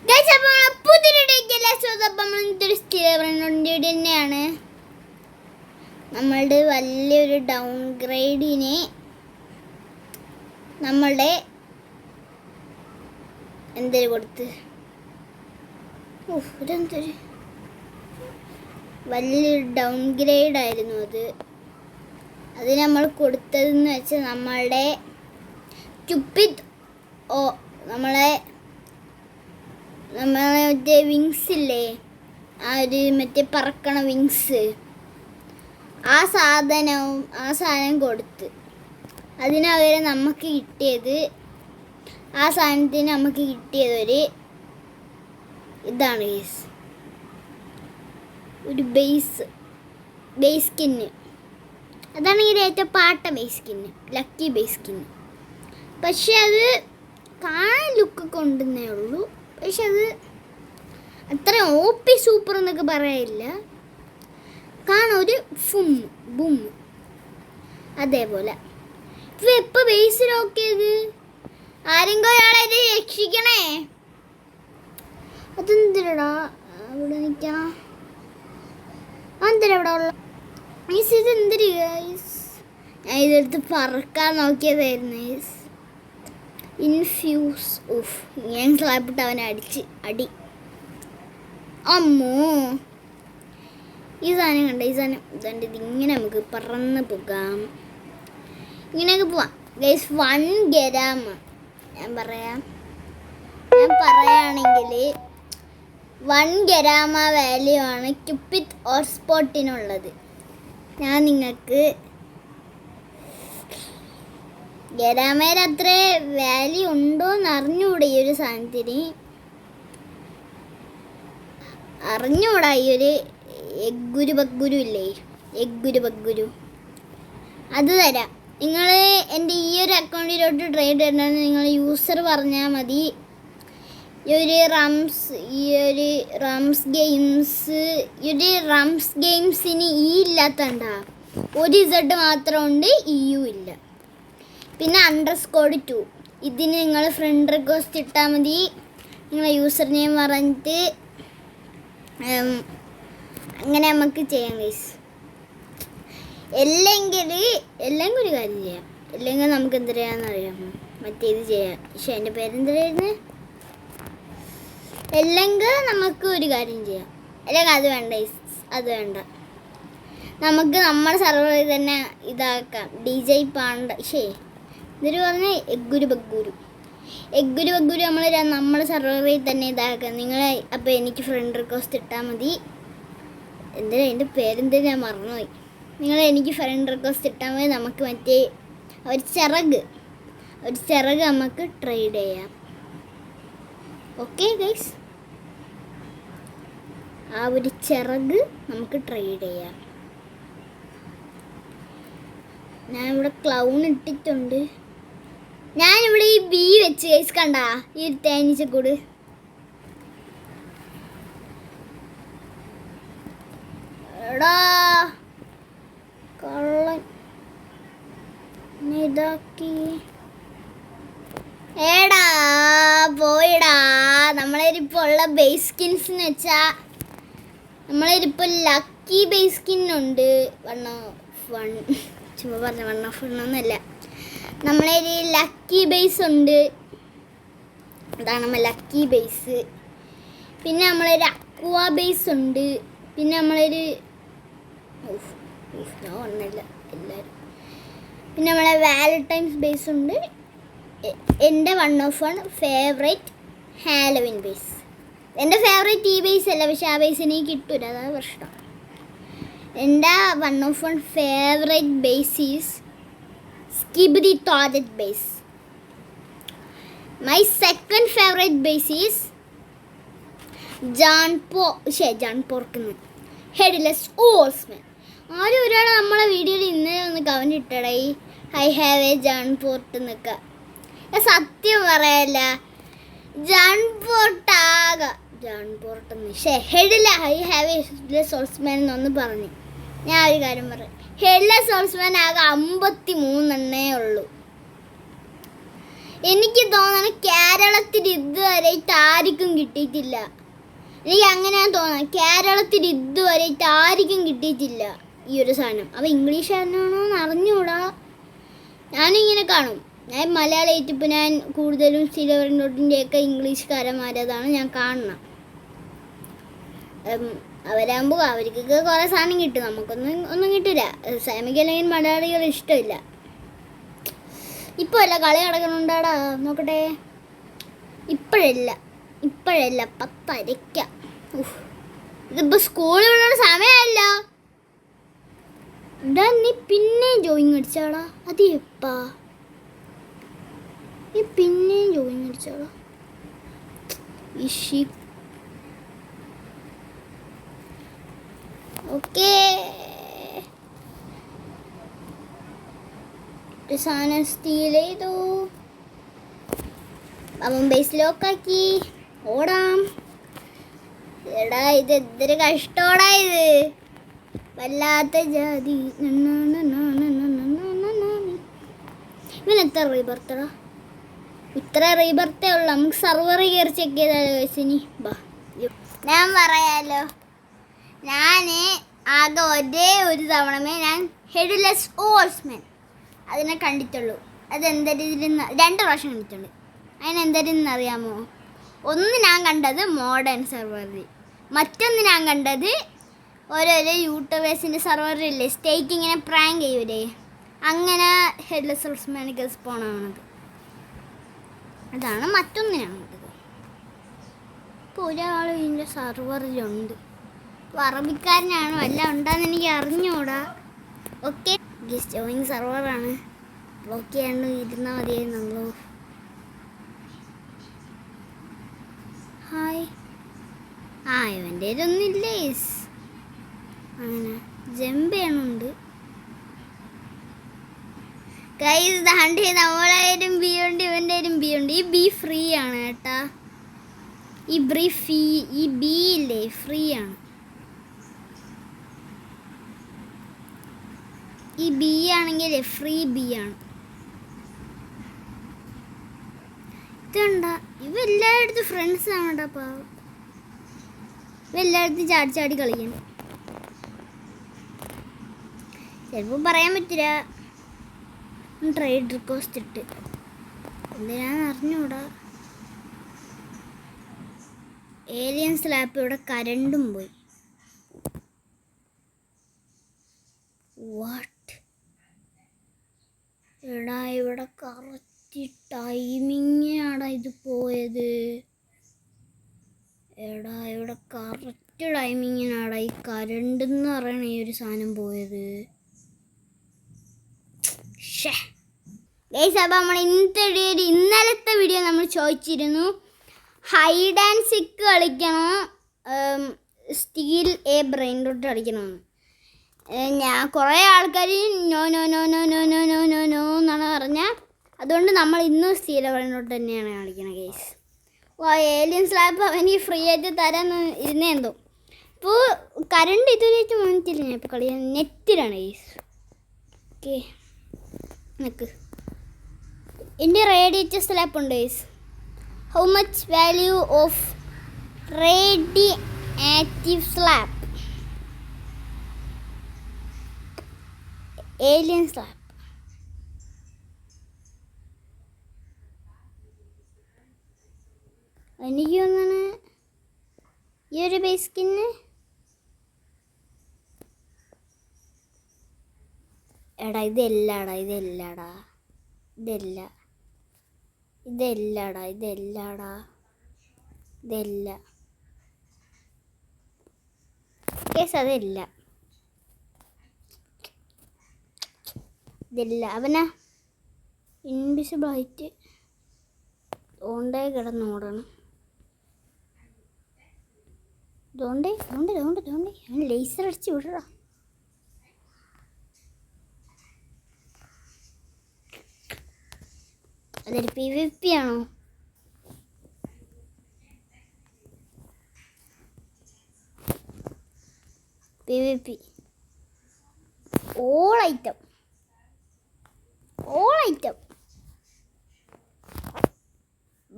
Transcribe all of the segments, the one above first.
Guys, അപ്പോൾ പുതിയൊരു ഡേക്കല്ല തന്നെയാണ് നമ്മളുടെ വലിയൊരു ഡൗൺ ഗ്രേഡിനെ നമ്മളുടെ എന്തൊരു കൊടുത്ത് ഇതെന്തൊരു വലിയൊരു ഡൗൺ ഗ്രേഡ് ആയിരുന്നു അത് നമ്മൾ കൊടുത്തതെന്ന് വെച്ചാൽ നമ്മളുടെ ക്യൂപ്പിഡ് നമ്മളെ മറ്റേ വിങ്സ് ഇല്ലേ, ആ ഒരു മറ്റേ പറക്കണ വിങ്സ്, ആ സാധനം കൊടുത്ത് അതിനവരെ നമുക്ക് കിട്ടിയത്, ആ സാധനത്തിന് നമുക്ക് കിട്ടിയത് ഇതാണ് ഗൈസ്, ഒരു ബേസ് സ്കിന്ന്. അതാണ് ഈ ഏറ്റവും പാട്ട base skin, lucky base skin. പക്ഷെ അത് കാണാൻ ലുക്കൊക്കെ ഉണ്ടെന്നേ ഉള്ളൂ. പക്ഷെ അത് അത്ര OP സൂപ്പർ എന്നൊക്കെ പറയില്ല, കാണാൻ ഒരു ബും അതേപോലെ. ഇപ്പം എപ്പോൾ ബേസ് നോക്കിയത്? ആരെങ്കിലും ഒരാളെ രക്ഷിക്കണേ. അതെന്തിനടാ അവിടെ നിൽക്കണം, എന്തിനാ ഇവിടെ ഉള്ള ഇതെന്തിരി? ഞാൻ ഇതെടുത്ത് പറക്കാൻ നോക്കിയതായിരുന്നു. ഇൻഫ്യൂസ് ഞാൻ സ്ലാപ്പിട്ട് അവനെ അടി. അമ്മോ, ഈ സാധനം കണ്ട, ഈ സാധനം ഇതിങ്ങനെ നമുക്ക് പറന്ന് പോകാം, ഇങ്ങനെയൊക്കെ പോവാം ഗൈസ്. 1 ഗ്രാം ഞാൻ പറയുകയാണെങ്കിൽ 1 ഗ്രാം വാല്യൂ ആണ് ക്യൂപ്പിഡ് ഹോട്ട്സ്പോട്ടിനുള്ളത്. ഞാൻ നിങ്ങൾക്ക് ഗ്രാമേര അത്ര വാല്യൂ ഉണ്ടോയെന്ന് അറിഞ്ഞുകൂടാ. ഈ ഒരു സാധനത്തിന് അറിഞ്ഞുകൂടാ. ഈ ഒരു എഗ്ഗുരു ഇല്ലേ, എഗ്ഗുരു അത് തരാം. നിങ്ങൾ എൻ്റെ ഈ ഒരു അക്കൗണ്ടിലോട്ട് ട്രേഡ് ഇടണമെന്ന് നിങ്ങൾ യൂസർ പറഞ്ഞാൽ മതി. ഈ ഒരു റംസ് ഗെയിംസിന് ഇല്ലാത്തണ്ടാ, ഒരു Z മാത്രമുണ്ട്, EU ഇല്ല. പിന്നെ _2 ഇതിന് നിങ്ങൾ ഫ്രണ്ട് റിക്വസ്റ്റ് ഇട്ടാൽ മതി. നിങ്ങളെ യൂസർ നെയിം പറഞ്ഞിട്ട് അങ്ങനെ നമുക്ക് ചെയ്യാം ഗൈസ്. അല്ലെങ്കിൽ ഒരു കാര്യം ചെയ്യാം, അല്ലെങ്കിൽ നമുക്ക് എന്തിനാന്ന് അറിയാമോ, മറ്റേത് ചെയ്യാം. പക്ഷെ എൻ്റെ പേരെന്തിനായിരുന്നു? അല്ലെങ്കിൽ നമുക്ക് ഒരു കാര്യം ചെയ്യാം, അല്ലെങ്കിൽ അത് വേണ്ട, നമുക്ക് നമ്മുടെ സർവറിൽ തന്നെ ഇതാക്കാം. DJ പാണ്ട ഇതൊരു പറഞ്ഞ എഗ്ഗുരു ബഗ്ഗുരു നമ്മുടെ സർവറിൽ തന്നെ ഇതാക്കാം. നിങ്ങൾ അപ്പോൾ എനിക്ക് ഫ്രണ്ട് റിക്വസ്റ്റ് ഇട്ടാൽ മതി. അതിൻ്റെ പേരെന്തിനാ ഞാൻ മറന്നുപോയി. നിങ്ങൾ എനിക്ക് ഫ്രണ്ട് റിക്വസ്റ്റ് ഇട്ടാൽ മതി. നമുക്ക് മറ്റേ ഒരു ചിറക് നമുക്ക് ട്രേഡ് ചെയ്യാം. ഓക്കെ ഗൈസ്, ആ ഒരു ചിറക് നമുക്ക് ട്രേഡ് ചെയ്യാം. ഞാനിവിടെ ക്ലൗൺ ഇട്ടിട്ടുണ്ട്. ഞാനിവിടെ ഈ ബി വെച്ച് ഗൈസ് കണ്ട, ഈ ഒരു തേനീച്ചക്കൂട്. എടാ കള്ളൻ ഇതാക്കി, ഏടാ പോയിടാ. നമ്മളതിലിപ്പോൾ ഉള്ള ബേസ് സ്കിൻസ് എന്ന് വെച്ചാൽ നമ്മളതിലിപ്പോൾ ലക്കി ബേസ് സ്കിന്നുണ്ട്. 1 ചുമ്മാ പറഞ്ഞ 1 ഒന്നല്ല, നമ്മളൊരു ലക്കി ബേസ് ഉണ്ട്. അതാണ് നമ്മൾ ലക്കി ബേസ്. പിന്നെ നമ്മളൊരു അക്വാ ബേസ് ഉണ്ട്. പിന്നെ നമ്മളൊരു ഒന്നല്ല എല്ലാവരും. പിന്നെ നമ്മളെ വാലന്റൈൻസ് ബേസ് ഉണ്ട്. എൻ്റെ 1 ഫേവറേറ്റ് ഹാലോവിൻ ബേസ്. എൻ്റെ ഫേവറേറ്റ് ഈ ബേസ് അല്ല, പക്ഷെ ആ ബേസ് എനിക്ക് കിട്ടൂല, അതാണ് പ്രശ്നം. എൻ്റെ 1 favourite base is Skibidi Toilet Base. My second favorite base is John Porkman Headless Horseman. ആരും ഒരാൾ നമ്മളെ വീഡിയോയിൽ ഇന്നലെ ഒന്ന് കമൻറ്റ് ഇട്ടടായി, I have a John port എന്നൊക്കെ. സത്യം പറയല്ല, ജോൺ പോർട്ടെന്ന് ഹെഡില്ല, I have a headless horseman എന്നൊന്ന് പറഞ്ഞു. ഞാൻ ഒരു കാര്യം പറയാം, ഹെഡ്ലെസ് ഹോഴ്സ്മാൻ ആകെ 53 ഉള്ളൂ. എനിക്ക് തോന്നുന്നു കേരളത്തിൽ ഇതുവരെയായിട്ട് ആർക്കും കിട്ടിയിട്ടില്ല. എനിക്ക് അങ്ങനെയാണ് തോന്നുന്നത്. കേരളത്തിൽ ഇതുവരെയായിട്ട് ആർക്കും കിട്ടിയിട്ടില്ല ഈ ഒരു സാധനം. അപ്പോൾ ഇംഗ്ലീഷ് ആണോ എന്ന് അറിഞ്ഞുകൂടാ. ഞാനിങ്ങനെ കാണും. ഞാൻ മലയാളമായിട്ട് ഇപ്പോൾ ഞാൻ കൂടുതലും സിൽവർ നോട്ടിൻ്റെയൊക്കെ ഇംഗ്ലീഷുകാരന്മാരതാണ് ഞാൻ കാണണം. അവരാകുമ്പോൾ അവർക്കൊക്കെ കുറേ സാധനം കിട്ടും, ഒന്നും കിട്ടില്ല. സാമിക്ക് അല്ലെങ്കിൽ മലയാളികൾ ഇഷ്ടമില്ല. ഇപ്പോൾ അല്ല കളി കിടക്കണുണ്ടാടാ, നോക്കട്ടെ. ഇപ്പോഴല്ല 10:30. ഇതിപ്പോൾ സ്കൂളിൽ വിടുന്ന സമയമല്ലോ. ഇടാ നീ പിന്നെയും ജോയിങ് അടിച്ചാടാ. അത് എപ്പാ നീ പിന്നെയും ജോയിങ് അടിച്ചാടാ. ഇഷി ഓക്കേ. സാധനം സ്റ്റീൽ ചെയ്തു. അവൻ ബേസ് ലോക്കാക്കി. ഓടാം. എടാ ഇത് എന്തൊരു കഷ്ടോടാ ഇത്. വല്ലാത്ത ജാതി. ഇവൻ എത്ര റീബർത്തടാ? ഇത്ര റീബർത്തേ ഉള്ളു. നമുക്ക് സർവർ കയറി ചെക്ക് ചെയ്താലോ ഇനി. ബാ ഞാൻ പറയാലോ. ഞാൻ ആകെ ഒരേ ഒരു തവണമേ ഞാൻ ഹെഡ്ലെസ് ഹോഴ്സ്മാൻ അതിനെ കണ്ടിട്ടുള്ളൂ. അതെന്തായാലും 2 പ്രാവശ്യം കണ്ടിട്ടുണ്ട്. അതിനെന്തായാലും അറിയാമോ? ഒന്ന് ഞാൻ കണ്ടത് മോഡേൺ സർവറിൽ, മറ്റൊന്ന് ഞാൻ കണ്ടത് ഓരോരോ യൂട്യൂബേഴ്സിൻ്റെ സർവറില്ലേ സ്റ്റേറ്റ് ഇങ്ങനെ പ്രാങ്ക് ചെയ്യൂലേ, അങ്ങനെ ഹെഡ്ലെസ് ഹോഴ്സ്മാനൊക്കെ സ്പോണാണത്. അതാണ് മറ്റൊന്ന് ഞാൻ കണ്ടത്. ഇപ്പോൾ ഒരാൾ ഇതിൻ്റെ സർവറിലുണ്ട്. അറബിക്കാരനാണ് വല്ല ഉണ്ടാന്ന് എനിക്ക് അറിഞ്ഞൂടാ. ഓക്കെ ജോയിങ് സർവറാണ്. ബ്ലോക്ക് ചെയ്യാണ്ട് ഇരുന്നാൽ മതിയായിരുന്നല്ലോ. ഹായ്. ഇവൻ്റെ ഒന്നുമില്ലേ. അങ്ങനെ ജമ്പ് ചെയ്യണുണ്ട്. ഗൈസ് ദാണ്ട് നമ്മളായാലും ബി ഉണ്ട്, ഇവൻ്റെ ബി ഉണ്ട്. ഈ ബി ഫ്രീ ആണ് കേട്ടാ. ഈ ബി ഇല്ലേ ഫ്രീ ആണ്. ഈ ബി ആണെങ്കിൽ ഫ്രീ ബി ആണ്. ഇതുണ്ട ഇവ എല്ലായിടത്തും ഫ്രണ്ട്സ് ആണോട്ടാ. ഇവ എല്ലായിടത്തും ചാടി ചാടി കളിക്കണം. ചിലപ്പോൾ പറയാൻ പറ്റില്ല. ട്രേഡ് റിക്വസ്റ്റ് ഇട്ട് എന്തിനാന്ന് അറിഞ്ഞൂടാ. ഏലിയൻ സ്ലാപ്പ് ഇവിടെ കരണ്ടും പോയി. വാട്ട് എടാ ഇവിടെ കറക്റ്റ് ടൈമിങ്ങാടാ ഇത് പോയത്. എടാ ഇവിടെ കറക്റ്റ് ടൈമിങ്ങിനാടാ ഈ കരണ്ട് എന്ന് പറയണ ഈ ഒരു സാധനം പോയത്. ഗൈസ് അപ്പോൾ നമ്മൾ ഇന്നലത്തെ വീഡിയോ നമ്മൾ ചോദിച്ചിരുന്നു ഹൈഡ് ആൻഡ് സിക്ക് കളിക്കണോ സ്റ്റീൽ എ ബ്രെയിൻ റൂട്ട് കളിക്കണമെന്ന്. ഞാൻ കുറേ ആൾക്കാർ no no no no no no no no no എന്നാണ് പറഞ്ഞാൽ. അതുകൊണ്ട് നമ്മൾ ഇന്നും സ്റ്റീൽ ബ്രെയിൻ റൂട്ട് തന്നെയാണ് കളിക്കുന്നത് ഗൈസ്. ഏലിയൻ സ്ലാബ് അവന് ഫ്രീ ആയിട്ട് തരാമെന്ന് ഇരുന്നേ എന്തോ. ഇപ്പോൾ കറണ്ട് ഇതുവരെയായിട്ട് വന്നിട്ടില്ല. ഞാൻ ഇപ്പോൾ കളിക്കാൻ നെറ്റിലാണ് ഗൈസ്. ഓക്കെ നിൽക്ക്. എൻ്റെ റേഡിയേറ്റർ സ്ലാബ് ഉണ്ട് guys. How much value of radiative slab? Alien slab. എനിക്ക് തോന്നണ ഈ ഒരു ബേസ്കിന് എടാ ഇതെല്ലാടാ ഇതെല്ലാടാ കേസ് അതല്ല അവനാ ഇൻവിസിബിൾ ആയിട്ട് ഓണ്ടേ കിടന്നോടണം. ദോണ്ടേ അവൻ ലേസർ അടിച്ച് വിടടാ. അതൊരു PVP ആണോ? PVP ഓൾ ഐറ്റം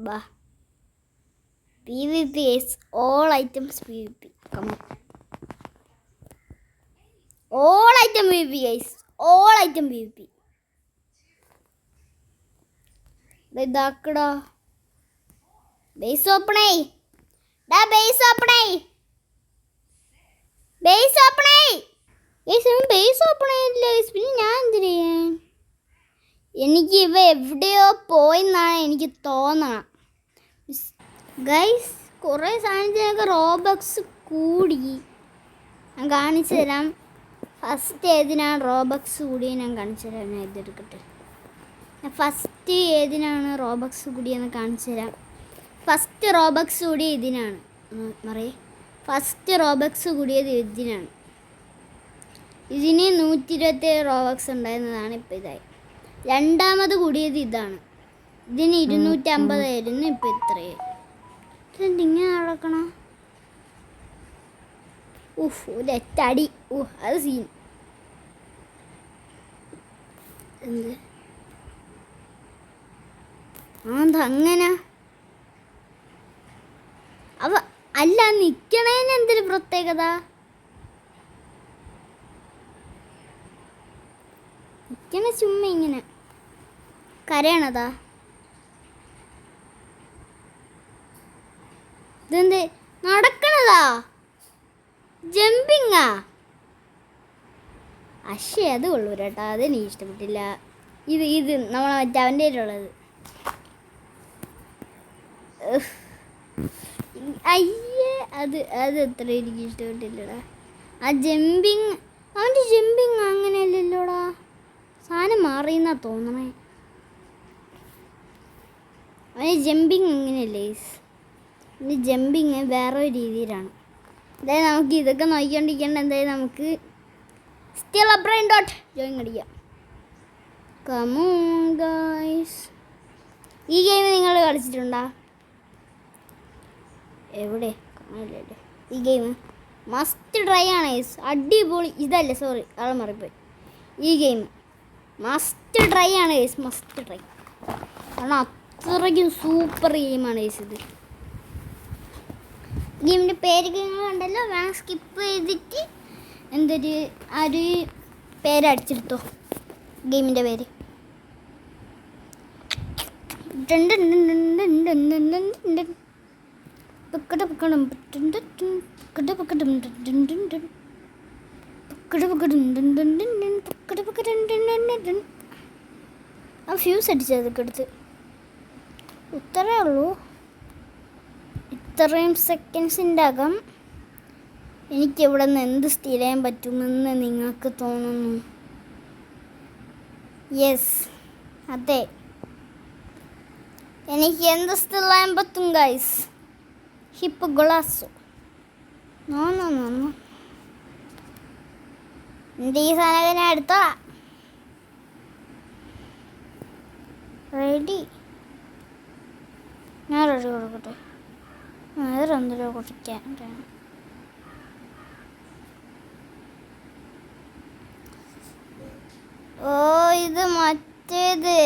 ബാ PvP is all items PvP. Come on. All item PvP guys. All item PvP. ഇതാക്കടാ ബേസ് ഓപ്പൺ ആയി. ബേസ് ഓപ്പൺ ആയി. ബേസ് ഓപ്പൺ ആയി. ബേസ് ഓപ്പൺ ആയില്ല. പിന്നെ ഞാൻ എന്ത് ചെയ്യാൻ? എനിക്ക് ഇവ എവിടെയോ പോയെന്നാണ് എനിക്ക് തോന്നണം ഗൈസ്. കുറേ സാധനത്തിനൊക്കെ റോബക്സ് കൂടി. ഞാൻ കാണിച്ചു തരാം. ഫസ്റ്റ് ഏതിനാണ് റോബക്സ് കൂടിയ ഞാൻ കാണിച്ചു തരാം. ഞാൻ ഇതെടുക്കട്ടെ. ഫസ്റ്റ് ഏതിനാണ് റോബക്സ് കൂടിയെന്ന് കാണിച്ചു തരാം. ഫസ്റ്റ് റോബക്സ് കൂടിയ ഇതിനാണ്. ഫസ്റ്റ് റോബക്സ് കൂടിയത് ഇതിനാണ്. ഇതിന് 127 റോബക്സ് ഉണ്ടായിരുന്നതാണ്. ഇപ്പോൾ ഇതായി. രണ്ടാമത് കൂടിയത് ഇതാണ്. ഇതിന് 250 ആയിരുന്നു. ഇപ്പോൾ ഇത്രയായി. ഇങ്ങനെ നടക്കണം. ഒരടി. അത് സീൻ. എന്ത് അങ്ങനെ അല്ല നിക്കണേന് എന്തൊരു പ്രത്യേകത? നിക്കണ ചുമ്മ ഇങ്ങനെ കരയണതാ. ഇതെന്ത് നടക്കണതാ? ജമ്പിങ്ങാ? അത് കൊള്ളൂരട്ടാ. അതെനിക്ക് ഇഷ്ടപ്പെട്ടില്ല. ഇത് നമ്മളെ മറ്റേ അവൻ്റെ ഉള്ളത്. അയ്യേ അത് എത്ര എനിക്ക് ഇഷ്ടപ്പെട്ടില്ലടാ. ആ ജമ്പിങ്, അവൻ്റെ ജമ്പിങ് അങ്ങനെയല്ലല്ലോടാ. സാധനം മാറിയെന്നാ തോന്നണേ. അവന് ജമ്പിങ് അങ്ങനെയല്ലേ? ഇനി ജമ്പിങ് വേറെ ഒരു രീതിയിലാണ്. അതായത് നമുക്ക് ഇതൊക്കെ നോക്കിക്കൊണ്ടിരിക്കേണ്ട. എന്തായാലും നമുക്ക് സ്റ്റിൽ ബ്രെയിൻ ഡോട്ട് ജോയിൻ അടിക്കാം. Come on guys. ഈ ഗെയിം നിങ്ങൾ കളിച്ചിട്ടുണ്ടോ? എവിടെ കാണാനില്ലല്ലോ. ഈ ഗെയിം മസ്റ്റ് ട്രൈ ആണ്. അടിപൊളി. ഇതല്ല, സോറി, ആളെ മാറിപ്പോയി. ഈ ഗെയിം മസ്റ്റ് ട്രൈ ആണ്. Must try. കാരണം അത്രയ്ക്കും സൂപ്പർ ഗെയിമാണ് ഇത്. ഗെയിമിൻ്റെ പേര് കണ്ടല്ലോ. വേണം സ്കിപ്പ് ചെയ്തിട്ട് എന്തൊരു ആ ഒരു പേരടിച്ചെടുത്തോ. ഗെയിമിൻ്റെ പേര് ആ ഫ്യൂസ് അടിച്ചതൊക്കെ എടുത്ത്. ഇത്രേ ഉള്ളൂ. ഇത്രയും സെക്കൻഡ്സിൻ്റെ അകം എനിക്കിവിടെ നിന്ന് എന്ത് സ്റ്റീൽ ചെയ്യാൻ പറ്റുമെന്ന് നിങ്ങൾക്ക് തോന്നുന്നു? യെസ്, അതെ, എനിക്ക് എന്ത് സ്റ്റീൽ ചെയ്യാൻ പറ്റും ഗൈസ്. ഹിപ്പ് ഗ്ലാസോ? No no no no. എൻ്റെ ഈ സാധനം ഞാൻ എടുത്തോളാം. റെഡി. ഞാൻ റെഡി കൊടുക്കട്ടെ. വേറെന്തൊരു കുടിക്കാൻ. ഓ, ഇത് മറ്റേത്.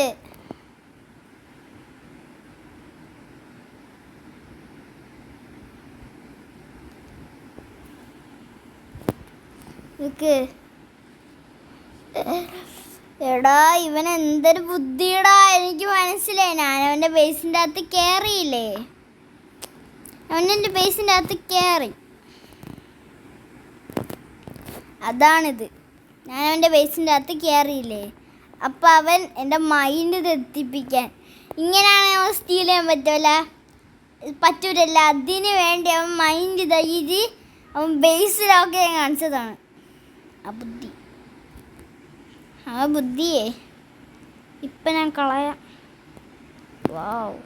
എടാ, ഇവൻ എന്തൊരു ബുദ്ധിയടാ. എനിക്ക് മനസ്സിലായി. ഞാനവൻ്റെ ബേസിൻ്റെ അകത്ത് കയറിയില്ലേ. അവനെൻ്റെ ബേസിൻ്റെ അകത്ത് കയറി. അതാണിത്. ഞാനവൻ്റെ ബേസിൻ്റെ അകത്ത് കയറിയില്ലേ. അപ്പം അവൻ എൻ്റെ മൈൻഡ് തെറ്റിപ്പിക്കാൻ ഇങ്ങനെയാണ് അവൻ സ്റ്റീൽ ചെയ്യാൻ പറ്റൂലല്ല. അതിന് വേണ്ടി അവൻ മൈൻഡ് തയ്യത് അവൻ ബേസിലൊക്കെ കാണിച്ചതാണ്. ആ ബുദ്ധിയേ ഇപ്പം ഞാൻ കളയാം. വാവ്,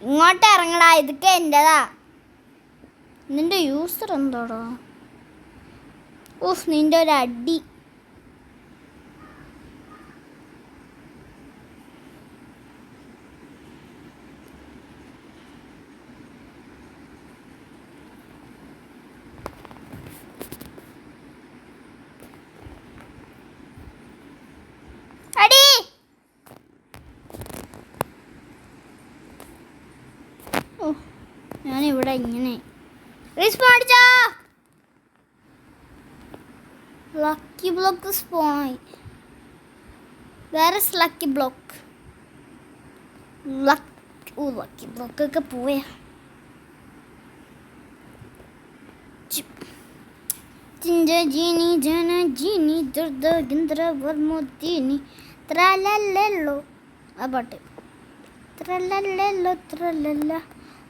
ഇങ്ങോട്ട് ഇറങ്ങടാ. ഇതൊക്കെ എൻ്റെതാ. നിൻ്റെ യൂസർ എന്താടാ? നിൻ്റെ ഒരു അടി. ഞാനിവിടെ ഇങ്ങനെ റീസ്പോൺ അടിച്ചാ. ലക്കി ബ്ലോക്ക് സ്പോണായി. വേറെ ലക്കി ബ്ലോക്ക്. ലക്കി ബ്ലോക്കൊക്കെ പോയാ. ജിനി ജന ജിനി ദുർദ വർമുദ്ദീനി ത്രലല്ലോ. ആ പാട്ട്. ത്രലല്ലോ ത്രലല്ല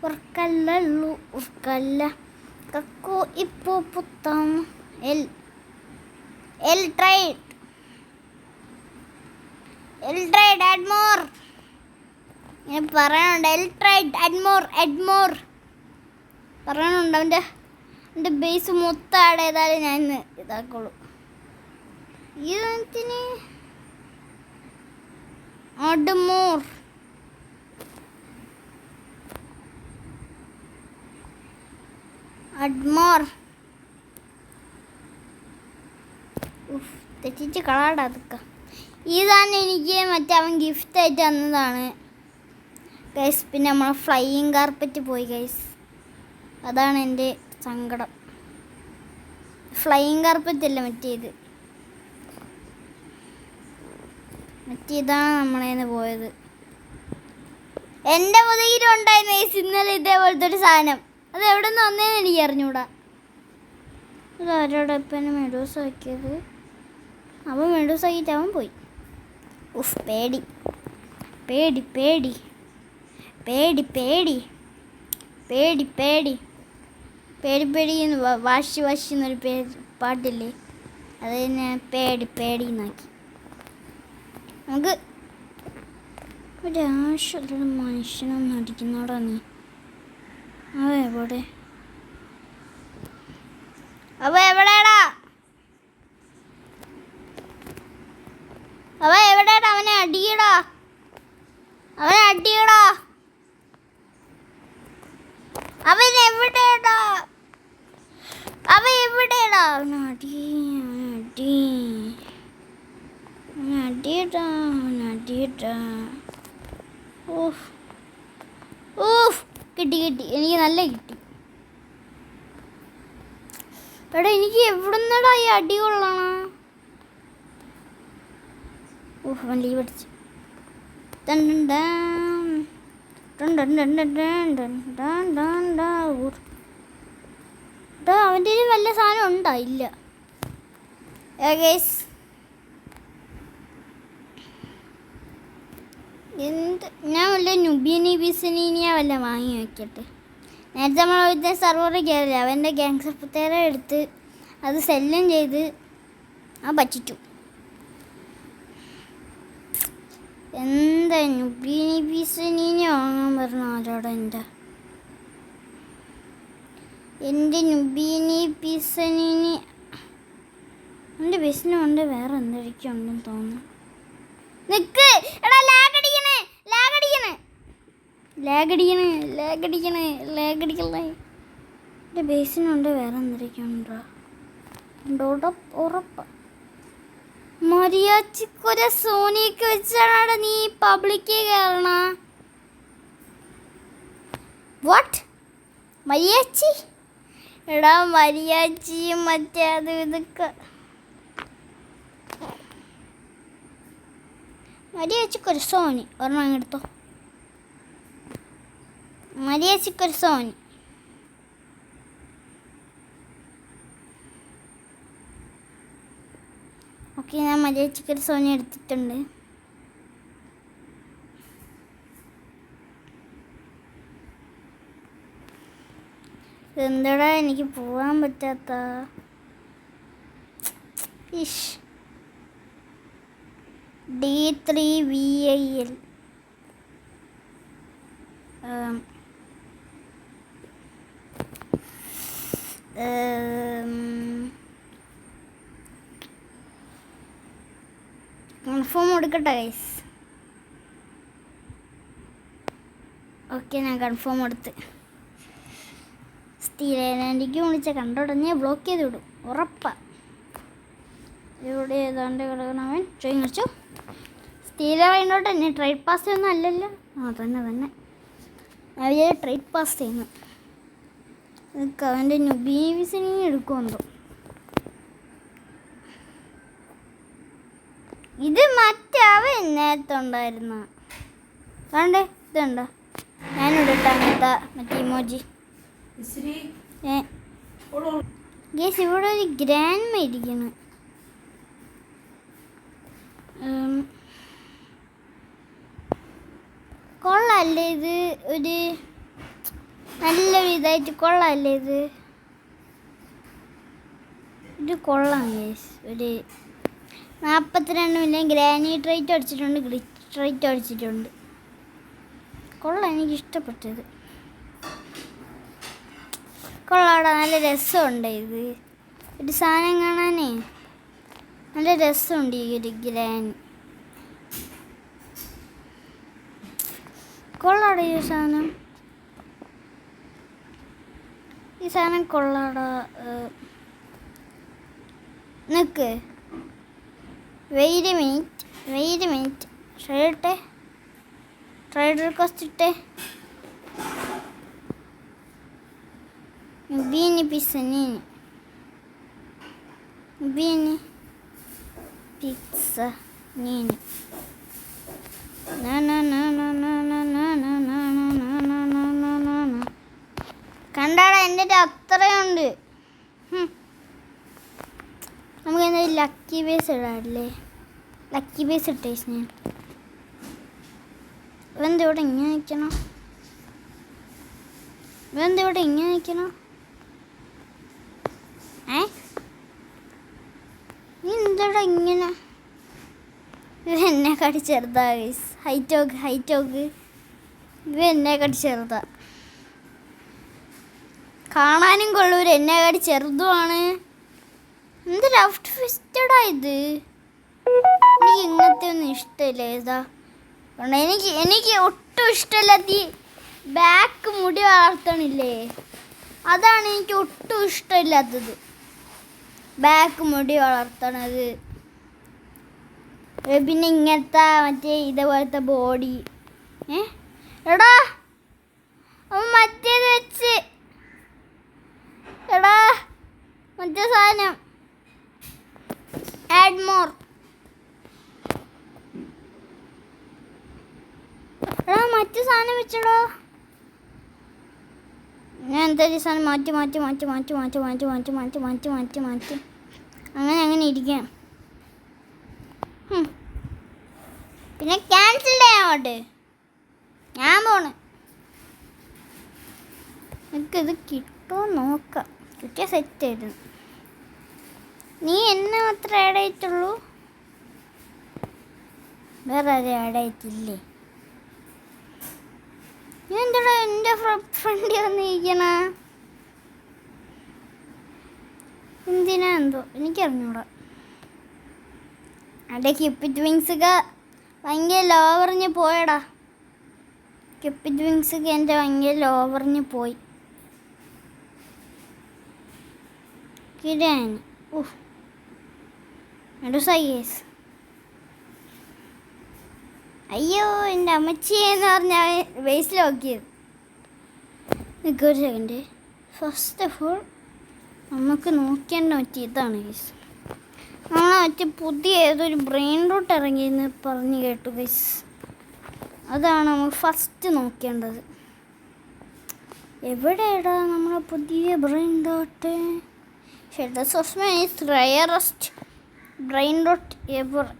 ഉർക്കല്ലു ഉർക്കല്ല കക്കോ ഇപ്പോ പുത്തം എൽ ട്രൈഡ് അഡ്മോർ. ഞാൻ പറയാനുണ്ട് എൽ ട്രൈഡ് അഡ്മോർ പറയാനുണ്ട്. എൻ്റെ ബേസ് മൊത്തം ആഡ് ചെയ്താലേ ഞാൻ ഇന്ന് ഇതാക്കുള്ളൂ. ഇതിന് അഡ്മോർ തെറ്റിച്ച് കളാടാ അതൊക്കെ. ഇതാണ് എനിക്ക് മറ്റേ അവൻ ഗിഫ്റ്റ് ആയിട്ട് തന്നതാണ് ഗൈസ്. പിന്നെ നമ്മൾ ഫ്ലൈയിങ് കാർപ്പറ്റ് പോയി ഗൈസ്. അതാണ് എൻ്റെ സങ്കടം. ഫ്ലൈയിങ് കാർപ്പറ്റല്ല മറ്റേതാണ് നമ്മളേന്ന് പോയത്. എൻ്റെ മുതകിലുണ്ടായിരുന്നു ഗൈസ് ഇന്നലെ ഇതേപോലത്തെ ഒരു സാധനം. അത് എവിടെ നിന്ന് വന്നേന്ന് എനിക്ക് അറിഞ്ഞൂടാ. അത് ആരോടെ ഇപ്പം എന്നെ മെഡൂസ് ആക്കിയത്. അവൻ മെഡൂസ് ആക്കിയിട്ട് അവൻ പോയി. പേടി പേടി പേടി പേടി പേടി പേടി പേടി പേടി പേടി എന്ന് വാശി എന്നൊരു പാട്ടില്ലേ, അത് ഞാൻ പേടി പേടി എന്നാക്കി. നമുക്ക് ഒരാവശ്യമുള്ള മനുഷ്യനൊന്നും അടിക്കുന്നോടാ നീ. എവിടെടാ അവനെ അടിയടാ അവൻ എവിടെടാ അടിയടാ. കിട്ടി എനിക്ക് നല്ല കിട്ടി. എടാ എനിക്ക് എവിടുന്നടാ ഈ അടി കൊള്ളണ. അവൻ ലീവ് അടിച്ചു. അവൻ്റെ വല്ല സാധനം ഉണ്ടാ? ഇല്ല. ഞാൻ വല്ല നുബിയനി ബിസനീനിയ വല്ല വാങ്ങി വയ്ക്കട്ടെ. നേരത്തെ നമ്മൾ സർവറിൽ കയറില്ല, അവൻ്റെ ഗ്യാങ്സ്റ്റർ പ്രത്യേകത എടുത്ത് അത് സെല്ലും ചെയ്ത് പറ്റിച്ചു. എന്താ നുബിയനി ബിസനീനി വാങ്ങാൻ പറഞ്ഞ ആരോടാ? എൻ്റെ നുബിയനി ബിസനീനി എൻ്റെ ബിസിനുണ്ട്. വേറെ എന്തൊക്കെ ഉണ്ടെന്ന് തോന്നുന്നു. നിക്ക് എടാ, ലാഗടിക്കണേ. എൻ്റെ ബേസിനുണ്ട്. വേറെ എന്തൊക്കെ ഉണ്ടോ? ഉറപ്പ മരിയാച്ചിക്കൊര സോണിയൊക്കെ വെച്ചാണ് നീ പബ്ലിക്ക് കയറണ. വാട്ട് മരിയാച്ചി? എടാ മരിയാച്ചിയും മറ്റേ അത് ഇതൊക്കെ. മരിയാച്ചിക്കൊരു സോണി ഒരെണ്ണം അങ്ങെടുത്തോ. മരിയാച്ചിക്കൊരു സോണി. ഓക്കെ, ഞാൻ മരിയാച്ചിക്കൊരു സോണി എടുത്തിട്ടുണ്ട്. എന്താടാ എനിക്ക് പോവാൻ പറ്റാത്ത? D3VIL കൺഫേം കൊടുക്കട്ടെ ഗൈസ്. ഓക്കെ, ഞാൻ കൺഫേം കൊടുത്ത്. സ്ഥിരക്ക് വിളിച്ച കണ്ടുടനെ ബ്ലോക്ക് ചെയ്ത് വിടും ഉറപ്പാ. ഇവിടെ ഏതാണ്ട് കിടക്കണവൻ ട്രെയിൻ വെച്ചു. സ്ഥിരം അതിനോട്ട് തന്നെ ട്രേഡ് പാസ് ഒന്നും അല്ലല്ലോ. തന്നെ ഞാൻ ട്രേഡ് പാസ് ചെയ്യുന്നു. അവൻ്റെ നുബീസിനെ എടുക്കുമെന്തോ. ഇത് മറ്റവ നേരത്തെ ഉണ്ടായിരുന്ന വേണ്ടേ ഇതുണ്ടോ? ഞാനിവിടെ അങ്ങനത്തെ മറ്റേ ഇമോജി. ഗേസ് ഇവിടെ ഒരു ഗ്രാൻഡ് ഇരിക്കുന്നു. കൊള്ളാല്ലേ ഇത്? ഒരു നല്ലൊരു ഇതായിട്ട് കൊള്ളാല്ലേ ഇത്? ഇത് കൊള്ളാം ഗേസ്. ഒരു 42 മില്യൺ ഗ്രാനൈറ്റ് റേറ്റ് അടിച്ചിട്ടുണ്ട്, ഗ്ലിറ്റ് റേറ്റ് അടിച്ചിട്ടുണ്ട്. കൊള്ളാം, എനിക്കിഷ്ടപ്പെട്ടത്. കൊള്ളാടാ, നല്ല രസമുണ്ട് ഇത്. ഒരു സാധനം കാണാനേ നല്ല രസമുണ്ട് ഈ ഒരു ഗ്രാനി. കൊള്ളാടാ ഈ സാധനം. ഈ സാധനം കൊള്ളാടാ. നിക്ക്, വെയിറ്റ് മിനിറ്റ് ഷർട്ടെ ട്രൈഡർ കോസ്റ്റ് ഇട്ടെ. Bini pisanini. Bini pizza nini. Na na na na na na na na na na na na na na na. കണ്ടാടാ എൻ്റെ അത്രയുണ്ട്. നമുക്ക് എന്തായാലും ലക്കി ബേസ് ഇടാല്ലേ? ലക്കി ബേസ് ഇട്ടേച്ച് ഞാൻ. ഇവന്തിവിടെ ഇങ്ങനെ നിൽക്കണം. ഇവന്തിവിടെ ഇങ്ങനെ നിൽക്കണം. നീ എന്താടാ ഇങ്ങനെ? ഇത് എന്നെക്കാട്ടി ചെറുതാ ഗൈസ്. ഹൈറ്റോക്ക് ഇത് എന്നെക്കാട്ടി ചെറുതാ. കാണാനും കൊള്ളൂര്, എന്നെക്കാട്ടി ചെറുതുമാണ്. എന്തൊരു ഔട്ട് ഫിസ്റ്റഡാ ഇത്. എനിക്ക് ഇങ്ങനത്തെ ഒന്നും ഇഷ്ടമില്ല. ഇതാ എനിക്ക് ഒട്ടും ഇഷ്ടമില്ലാത്ത ഈ ബാക്ക് മുടി വളർത്തണില്ലേ, അതാണ് എനിക്ക് ഒട്ടും ഇഷ്ടമില്ലാത്തത്. ബാക്ക് മുടി വളർത്തണത്, പിന്നെ ഇങ്ങനത്തെ മറ്റേ ഇതേപോലത്തെ ബോഡി. എടാ അവൻ മറ്റേത് വെച്ച്, എടാ മറ്റേ സാധനം ആഡ് മോർ. എടാ മറ്റേ സാധനം വെച്ചടോ. ഞാൻ എന്തായാലും സാധനം മാറ്റി അങ്ങനെ ഇരിക്കാം. പിന്നെ ക്യാൻസൽ ചെയ്യാമോട്ട് ഞാൻ പോണ്. എനിക്കിത് കിട്ടുമോ നോക്കാം. കിട്ടിയ സെറ്റ് ആയിരുന്നു. നീ എന്നെ മാത്രമേ ആഡ് ആയിട്ടുള്ളൂ, വേറെ ആരും ആഡ് ആയിട്ടില്ലേ? ഞാൻ എന്താ എൻ്റെ ഫ്രണ്ട് വന്നിരിക്കണ? എന്തിനാ എന്തോ എനിക്കറിഞ്ഞൂടാ. അവിടെ ക്യൂപ്പിഡ് വിങ്സൊക്കെ ഭയങ്കര ലോവറിഞ്ഞ് പോയടാ. ക്യൂപ്പിഡ് വിങ്സൊക്കെ എൻ്റെ ഭയങ്കര ലോവറിഞ്ഞ് പോയി. കിടാൻ മെഡുസൈസ്. അയ്യോ എൻ്റെ അമ്മച്ചിയെന്ന് പറഞ്ഞാൽ വേസ്റ്റിൽ നോക്കിയത്. നിൽക്കൊരു സെക്കൻഡ്. ഫസ്റ്റ് ഓഫ് ഓൾ നമുക്ക് നോക്കേണ്ട മറ്റേ ഇതാണ് ഗൈസ്. നമ്മളെ മറ്റേ പുതിയ ഏതൊരു ബ്രെയിൻ റൂട്ട് ഇറങ്ങിയെന്ന് പറഞ്ഞ് കേട്ടു ഗൈസ്. അതാണ് നമ്മൾ ഫസ്റ്റ് നോക്കേണ്ടത്. എവിടെയാടാ നമ്മളെ പുതിയ brainrot? Rarest brainrot എവിടെ?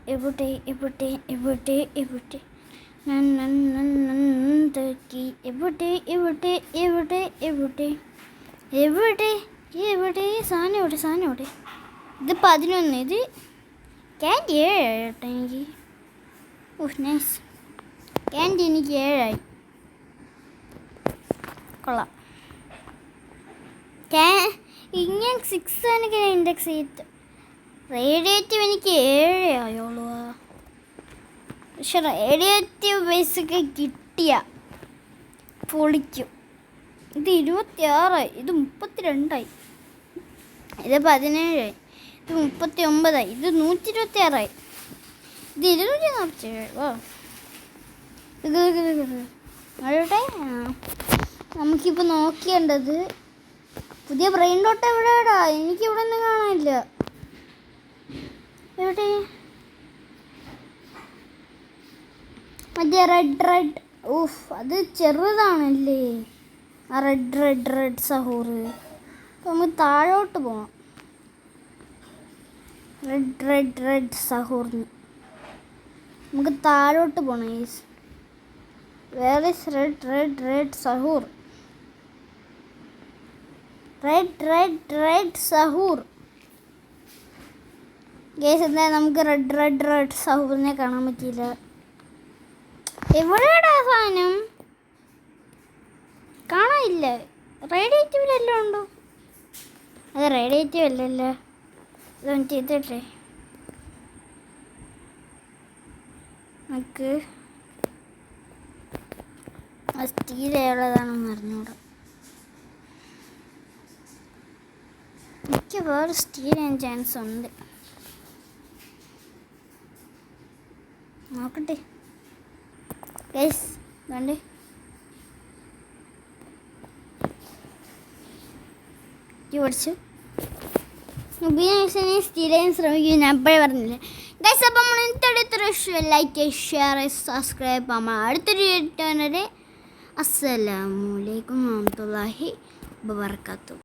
സാധനം എവിടെ? ഇത് 11. ഇത് ക്യാൻഡി 7 കേട്ടോ എനിക്ക്. നൈസ്. ക്യാൻഡി എനിക്ക് 7 കൊള്ളാം. ഇങ്ങനെ 6 എനിക്ക് ഇൻഡെക്സ് ചെയ്ത്. റേഡിയേറ്റീവ് എനിക്ക് 7 ആയോളൂ. പക്ഷെ റേഡിയേറ്റീവ് ബേസൊക്കെ കിട്ടിയ പൊളിക്കും. ഇത് 26, ഇത് 32, ഇത് 17, ഇത് 39, ഇത് 126, ഇത് 247. ഓ ഇത് അവിടെ നമുക്കിപ്പോൾ നോക്കേണ്ടത് പുതിയ ബ്രെയിൻ ഡോട്ട് എവിടെയാടാ? എനിക്കിവിടെ ഒന്നും കാണാനില്ല. എവിടെ? മറ്റേ റെഡ്. ഊഫ്, അത് ചെറുതാണല്ലേ ആ റെഡ് സഹൂർ. അപ്പോൾ നമുക്ക് താഴോട്ട് പോകണം. റെഡ് സഹൂറിന് നമുക്ക് താഴോട്ട് പോകണം. Is where is red Sahur? Red Sahur guys. എന്താ നമുക്ക് റെഡ് സഹൂറിനെ കാണാൻ പറ്റിയില്ല. എവിടെയാടാ സാധനം? കാണാനില്ല. റേഡിയേറ്റീവിലെല്ലാം ഉണ്ടോ? അത് റേഡിയേറ്റീവ് അല്ലല്ലോ. ഇതൊന്ന് ചെയ്തിട്ടെ നമുക്ക് സ്റ്റീൽ ഏതാണെന്ന് അറിഞ്ഞൂടാ. എനിക്ക് വേറെ സ്റ്റീൽ ചെയ്യാൻ ചാൻസ് ഉണ്ട്. നോക്കട്ടെ ഗൈസ്. കണ്ട് പഠിച്ചു സ്റ്റീൽ ചെയ്യാൻ ശ്രമിക്കും. ഞാൻ എപ്പോഴേ പറഞ്ഞില്ലേ ഗൈസ്. അപ്പം നമ്മൾ ലൈക്ക്, ഷെയർ, സബ്സ്ക്രൈബ്. അടുത്തൊരു വീഡിയോ വരെ. അസ്സലാമു അലൈക്കും വറഹ്മത്തുള്ളാഹി വബറകാതുഹു.